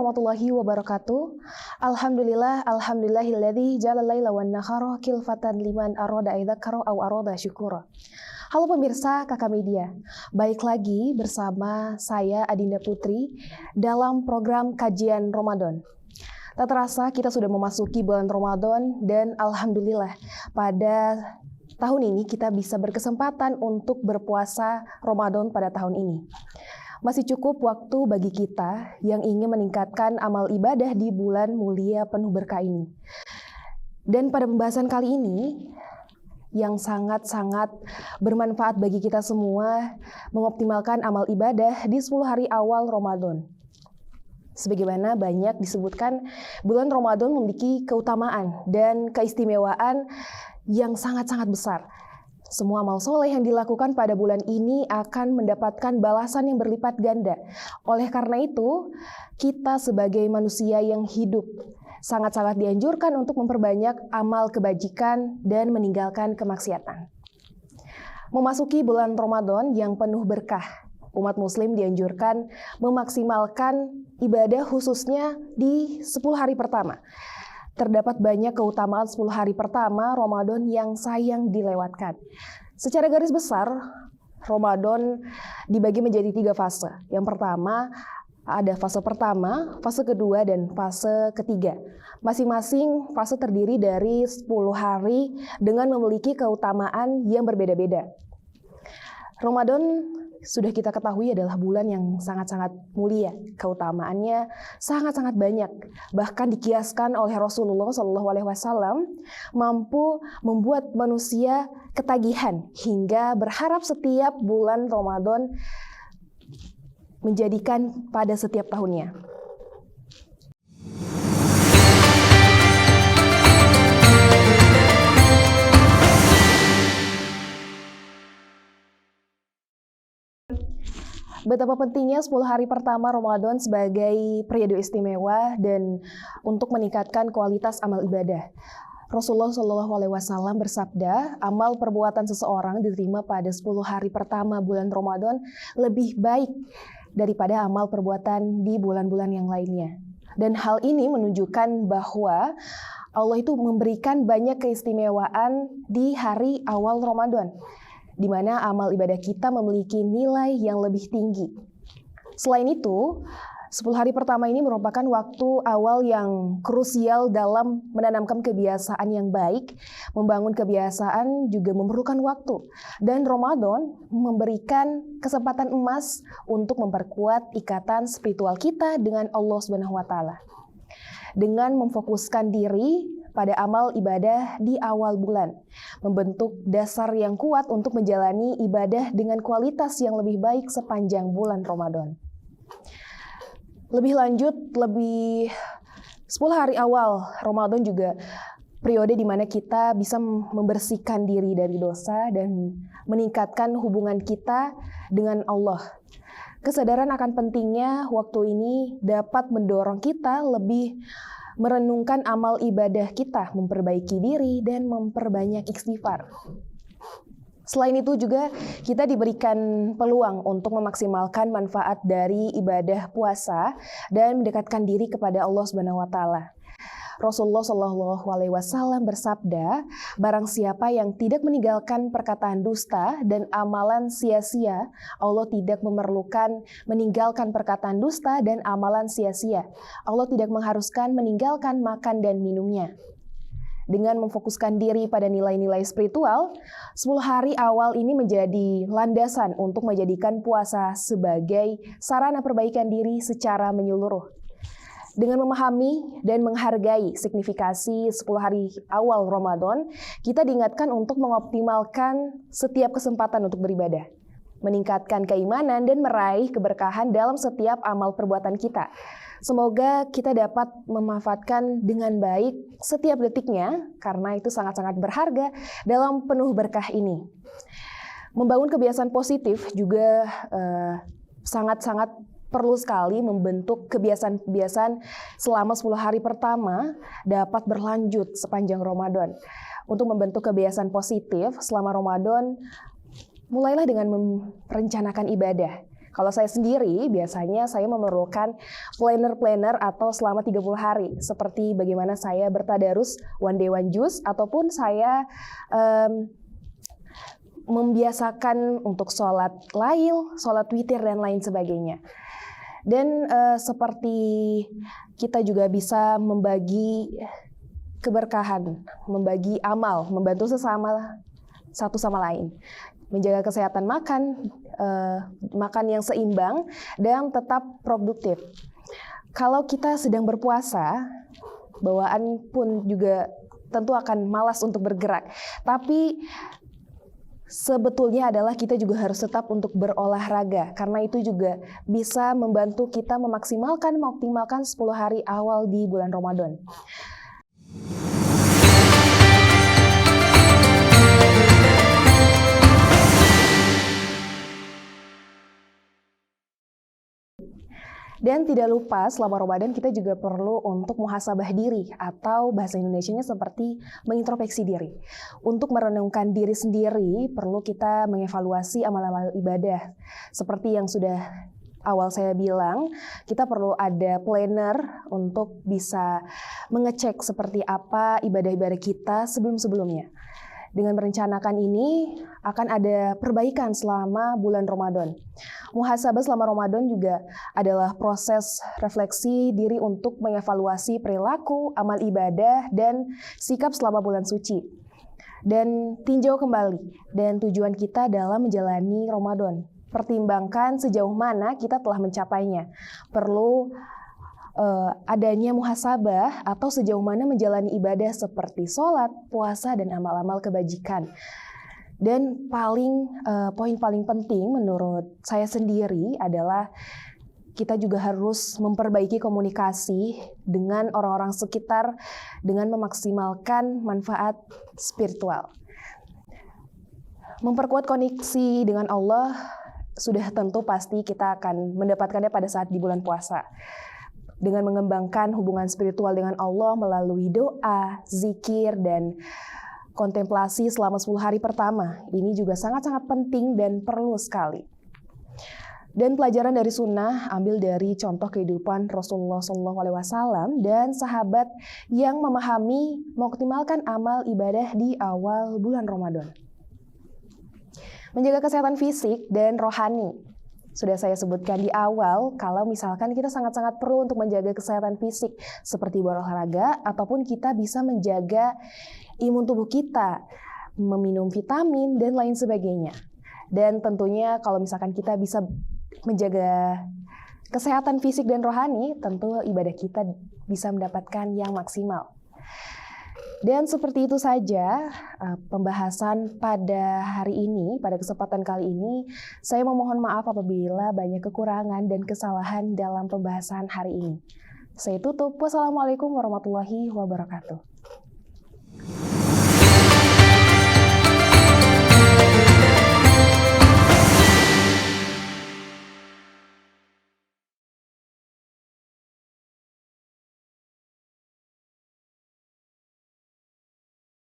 warahmatullahi wabarakatuh. Alhamdulillahilladzi ja'ala laila wan nahara khilfatan liman arada aidzakara aw arada syukura. Halo pemirsa Kakak Media, balik lagi bersama saya Adinda Putri dalam program kajian Ramadan. Tak terasa kita sudah memasuki bulan Ramadan dan alhamdulillah pada tahun ini kita bisa berkesempatan untuk berpuasa Ramadan pada tahun ini. Masih cukup waktu bagi kita yang ingin meningkatkan amal ibadah di bulan mulia penuh berkah ini. Dan pada pembahasan kali ini, yang sangat-sangat bermanfaat bagi kita semua, mengoptimalkan amal ibadah di 10 hari awal Ramadan. Sebagaimana banyak disebutkan, bulan Ramadan memiliki keutamaan dan keistimewaan yang sangat-sangat besar. Semua amal soleh yang dilakukan pada bulan ini akan mendapatkan balasan yang berlipat ganda. Oleh karena itu, kita sebagai manusia yang hidup sangat-sangat dianjurkan untuk memperbanyak amal kebajikan dan meninggalkan kemaksiatan. Memasuki bulan Ramadan yang penuh berkah, umat muslim dianjurkan memaksimalkan ibadah khususnya di 10 hari pertama. Terdapat banyak keutamaan 10 hari pertama Ramadan yang sayang dilewatkan. Secara garis besar, Ramadan dibagi menjadi 3 fase. Yang pertama, ada fase pertama, fase kedua, dan fase ketiga. Masing-masing fase terdiri dari 10 hari dengan memiliki keutamaan yang berbeda-beda. Ramadan sudah kita ketahui adalah bulan yang sangat-sangat mulia. Keutamaannya sangat-sangat banyak. Bahkan dikiaskan oleh Rasulullah SAW mampu membuat manusia ketagihan hingga berharap setiap bulan Ramadan menjadikan pada setiap tahunnya. Betapa pentingnya 10 hari pertama Ramadan sebagai periode istimewa dan untuk meningkatkan kualitas amal ibadah. Rasulullah SAW bersabda, amal perbuatan seseorang diterima pada 10 hari pertama bulan Ramadan lebih baik daripada amal perbuatan di bulan-bulan yang lainnya. Dan hal ini menunjukkan bahwa Allah itu memberikan banyak keistimewaan di hari awal Ramadan, di mana amal ibadah kita memiliki nilai yang lebih tinggi. Selain itu, 10 hari pertama ini merupakan waktu awal yang krusial dalam menanamkan kebiasaan yang baik. Membangun kebiasaan juga memerlukan waktu. Dan Ramadan memberikan kesempatan emas untuk memperkuat ikatan spiritual kita dengan Allah SWT. Dengan memfokuskan diri pada amal ibadah di awal bulan, membentuk dasar yang kuat untuk menjalani ibadah dengan kualitas yang lebih baik sepanjang bulan Ramadan. Lebih lanjut, 10 hari awal Ramadan juga periode di mana kita bisa membersihkan diri dari dosa dan meningkatkan hubungan kita dengan Allah. Kesadaran akan pentingnya waktu ini dapat mendorong kita lebih merenungkan amal ibadah kita, memperbaiki diri, dan memperbanyak istighfar. Selain itu juga kita diberikan peluang untuk memaksimalkan manfaat dari ibadah puasa dan mendekatkan diri kepada Allah SWT. Rasulullah SAW bersabda, barang siapa yang tidak meninggalkan perkataan dusta dan amalan sia-sia, Allah tidak memerlukan meninggalkan perkataan dusta dan amalan sia-sia. Allah tidak mengharuskan meninggalkan makan dan minumnya. Dengan memfokuskan diri pada nilai-nilai spiritual, 10 hari awal ini menjadi landasan untuk menjadikan puasa sebagai sarana perbaikan diri secara menyeluruh. Dengan memahami dan menghargai signifikasi 10 hari awal Ramadan, kita diingatkan untuk mengoptimalkan setiap kesempatan untuk beribadah, meningkatkan keimanan dan meraih keberkahan dalam setiap amal perbuatan kita. Semoga kita dapat memanfaatkan dengan baik setiap detiknya, karena itu sangat-sangat berharga dalam penuh berkah ini. Membangun kebiasaan positif juga sangat-sangat perlu sekali membentuk kebiasaan-kebiasaan selama 10 hari pertama dapat berlanjut sepanjang Ramadan. Untuk membentuk kebiasaan positif selama Ramadan, mulailah dengan merencanakan ibadah. Kalau saya sendiri, biasanya saya memerlukan planner atau selama 30 hari, seperti bagaimana saya bertadarus one day one juice, ataupun saya membiasakan untuk sholat lail, sholat witir, dan lain sebagainya. Dan seperti kita juga bisa membagi keberkahan, membagi amal, membantu sesama satu sama lain, menjaga kesehatan makan, makan yang seimbang dan tetap produktif. Kalau kita sedang berpuasa, bawaan pun juga tentu akan malas untuk bergerak. Tapi sebetulnya adalah kita juga harus tetap untuk berolahraga, karena itu juga bisa membantu kita mengoptimalkan 10 hari awal di bulan Ramadan. Dan tidak lupa selama Ramadan kita juga perlu untuk muhasabah diri, atau bahasa Indonesianya seperti mengintrospeksi diri. Untuk merenungkan diri sendiri, perlu kita mengevaluasi amal-amal ibadah. Seperti yang sudah awal saya bilang, kita perlu ada planner untuk bisa mengecek seperti apa ibadah-ibadah kita sebelum-sebelumnya. Dengan merencanakan ini, akan ada perbaikan selama bulan Ramadan. Muhasabah selama Ramadan juga adalah proses refleksi diri untuk mengevaluasi perilaku, amal ibadah, dan sikap selama bulan suci. Dan tinjau kembali, dan tujuan kita dalam menjalani Ramadan. Pertimbangkan sejauh mana kita telah mencapainya. Perlu adanya muhasabah atau sejauh mana menjalani ibadah seperti sholat, puasa, dan amal-amal kebajikan. Dan poin paling penting menurut saya sendiri adalah kita juga harus memperbaiki komunikasi dengan orang-orang sekitar dengan memaksimalkan manfaat spiritual. Memperkuat koneksi dengan Allah sudah tentu pasti kita akan mendapatkannya pada saat di bulan puasa. Dengan mengembangkan hubungan spiritual dengan Allah melalui doa, zikir, dan kontemplasi selama 10 hari pertama. Ini juga sangat-sangat penting dan perlu sekali. Dan pelajaran dari sunnah ambil dari contoh kehidupan Rasulullah SAW dan sahabat yang memahami mengoptimalkan amal ibadah di awal bulan Ramadan. Menjaga kesehatan fisik dan rohani. Sudah saya sebutkan di awal, kalau misalkan kita sangat-sangat perlu untuk menjaga kesehatan fisik seperti berolahraga, ataupun kita bisa menjaga imun tubuh kita, meminum vitamin, dan lain sebagainya. Dan tentunya kalau misalkan kita bisa menjaga kesehatan fisik dan rohani, tentu ibadah kita bisa mendapatkan yang maksimal. Dan seperti itu saja pembahasan pada hari ini, pada kesempatan kali ini. Saya memohon maaf apabila banyak kekurangan dan kesalahan dalam pembahasan hari ini. Saya tutup. Wassalamualaikum warahmatullahi wabarakatuh.